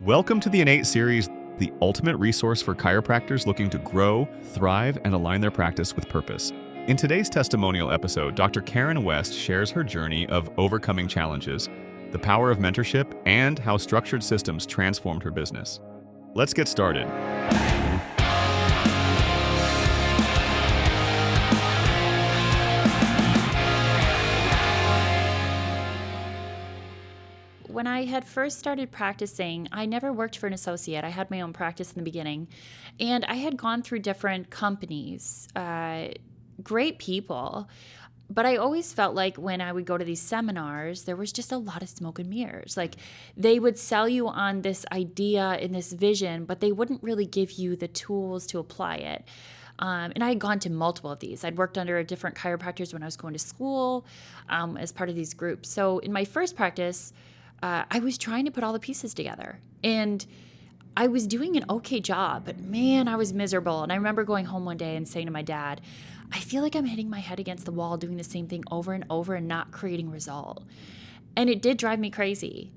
Welcome to the Innate series, the ultimate resource for chiropractors looking to grow, thrive, and align their practice with purpose. In today's testimonial episode, Dr. Karen West shares her journey of overcoming challenges, the power of mentorship, and how structured systems transformed her business. Let's get started. When I had first started practicing, I never worked for an associate. I had my own practice in the beginning, and I had gone through different companies, great people, but I always felt like when I would go to these seminars, there was just a lot of smoke and mirrors. Like they would sell you on this idea and this vision, but they wouldn't really give you the tools to apply it. And I had gone to multiple of these. I'd worked under different chiropractors when I was going to school as part of these groups. So in my first practice, I was trying to put all the pieces together, and I was doing an okay job, but man, I was miserable. And I remember going home one day and saying to my dad, I feel like I'm hitting my head against the wall, doing the same thing over and over and not creating result. And it did drive me crazy.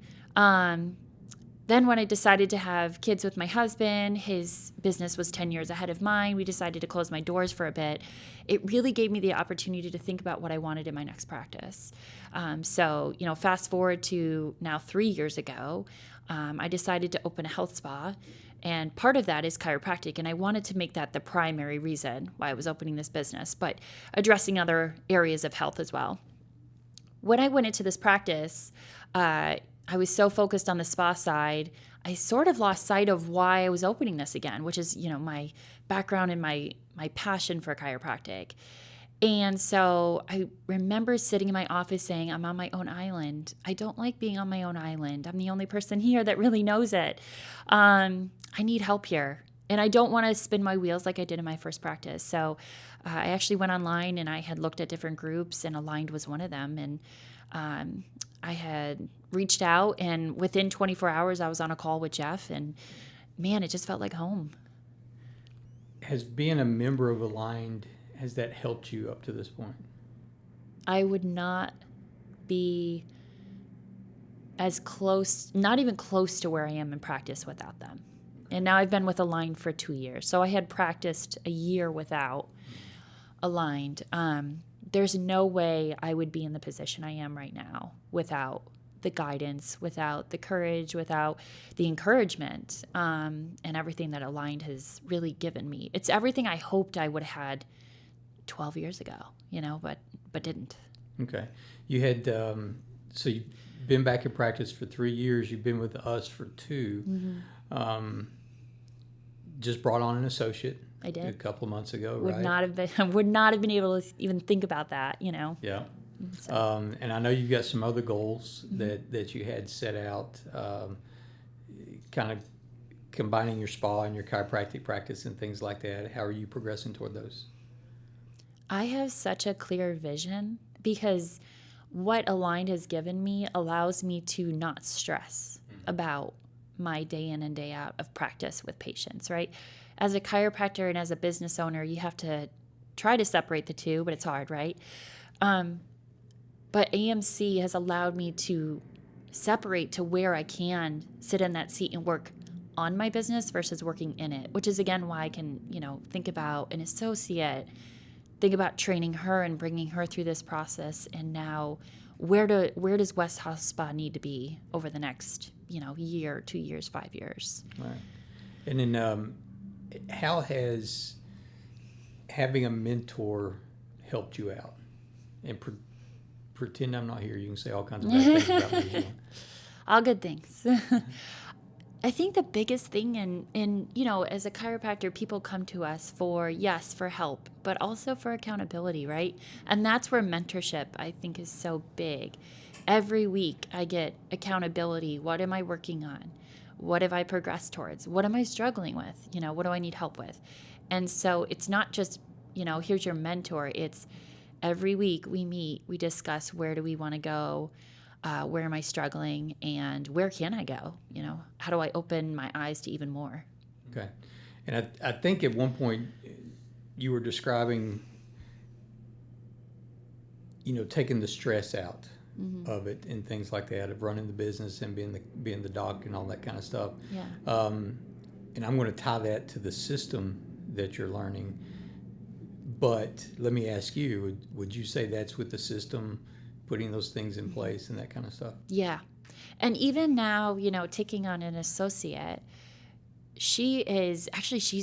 Then when I decided to have kids with my husband, his business was 10 years ahead of mine. We decided to close my doors for a bit. It really gave me the opportunity to think about what I wanted in my next practice. So, fast forward to now 3 years ago, I decided to open a health spa. And part of that is chiropractic. And I wanted to make that the primary reason why I was opening this business, but addressing other areas of health as well. When I went into this practice, I was so focused on the spa side, I sort of lost sight of why I was opening this again, which is, my background and my passion for chiropractic. And so I remember sitting in my office saying, I'm on my own island. I don't like being on my own island. I'm the only person here that really knows it. I need help here. And I don't want to spin my wheels like I did in my first practice. So I actually went online and I had looked at different groups, and Aligned was one of them. And I had reached out, and within 24 hours, I was on a call with Jeff, and man, it just felt like home. Has being a member of Aligned, has that helped you up to this point? I would not be as close, not even close to where I am in practice without them. And now I've been with Aligned for 2 years. So I had practiced a year without Aligned. There's no way I would be in the position I am right now without the guidance, without the courage, without the encouragement, and everything that Aligned has really given me. It's everything I hoped I would have had 12 years ago, but didn't. Okay. You had, so you've been back in practice for 3 years. You've been with us for 2. Mm-hmm. Just brought on an associate. I did a couple of months ago, would not have been able to even think about that, Yeah. So. And I know you've got some other goals that you had set out, kind of combining your spa and your chiropractic practice and things like that. How are you progressing toward those? I have such a clear vision because what Aligned has given me allows me to not stress about my day in and day out of practice with patients, right? As a chiropractor and as a business owner, you have to try to separate the two, but it's hard, right? But AMC has allowed me to separate to where I can sit in that seat and work on my business versus working in it, which is, again, why I can, think about an associate, think about training her and bringing her through this process. And now where does West House Spa need to be over the next, year, 2 years, 5 years? Right. And then how has having a mentor helped you out? And pretend I'm not here. You can say all kinds of bad things about me. All good things. I think the biggest thing in as a chiropractor, people come to us for help, but also for accountability, right? And that's where mentorship, I think, is so big. Every week I get accountability. What am I working on? What have I progressed towards? What am I struggling with? What do I need help with? And so it's not just, here's your mentor. It's every week we meet, we discuss where do we want to go, where am I struggling, and where can I go? How do I open my eyes to even more? Okay. And I think at one point you were describing, taking the stress out of it and things like that, of running the business and being the doc and all that kind of stuff. Yeah. And I'm going to tie that to the system that you're learning. But let me ask you, would you say that's with the system, putting those things in place and that kind of stuff? Yeah. And even now, taking on an associate, she's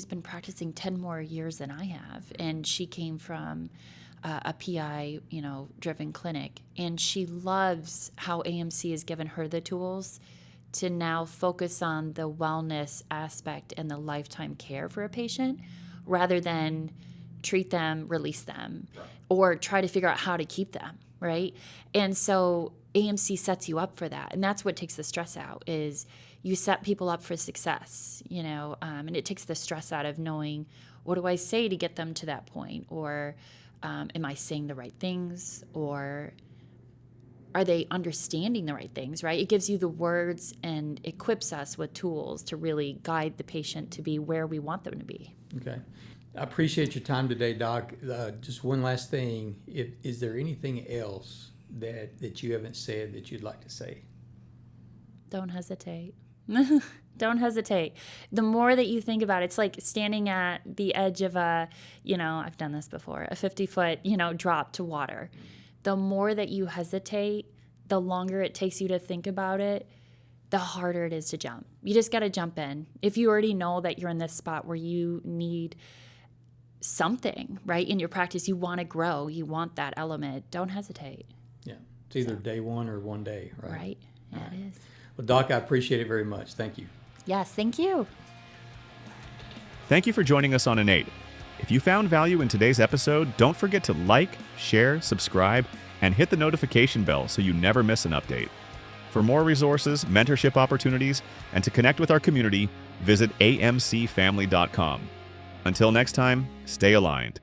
been practicing 10 more years than I have. And she came from a PI, driven clinic. And she loves how AMC has given her the tools to now focus on the wellness aspect and the lifetime care for a patient rather than treat them, release them, or try to figure out how to keep them, right? And so AMC sets you up for that. And that's what takes the stress out, is you set people up for success, and it takes the stress out of knowing, what do I say to get them to that point? Or am I saying the right things? Or are they understanding the right things, right? It gives you the words and equips us with tools to really guide the patient to be where we want them to be. Okay. I appreciate your time today, Doc. Just one last thing. Is there anything else that you haven't said that you'd like to say? Don't hesitate. Don't hesitate. The more that you think about it, it's like standing at the edge of I've done this before, a 50-foot, drop to water. The more that you hesitate, the longer it takes you to think about it, the harder it is to jump. You just got to jump in. If you already know that you're in this spot where you need something, right, in your practice, you want to grow, you want that element, don't hesitate. Yeah. It's either day one or one day, right? Right. Yeah, right. It is. Well, Doc, I appreciate it very much. Thank you. Yes, thank you. Thank you for joining us on Innate. If you found value in today's episode, don't forget to like, share, subscribe, and hit the notification bell so you never miss an update. For more resources, mentorship opportunities, and to connect with our community, visit amcfamily.com. Until next time, stay aligned.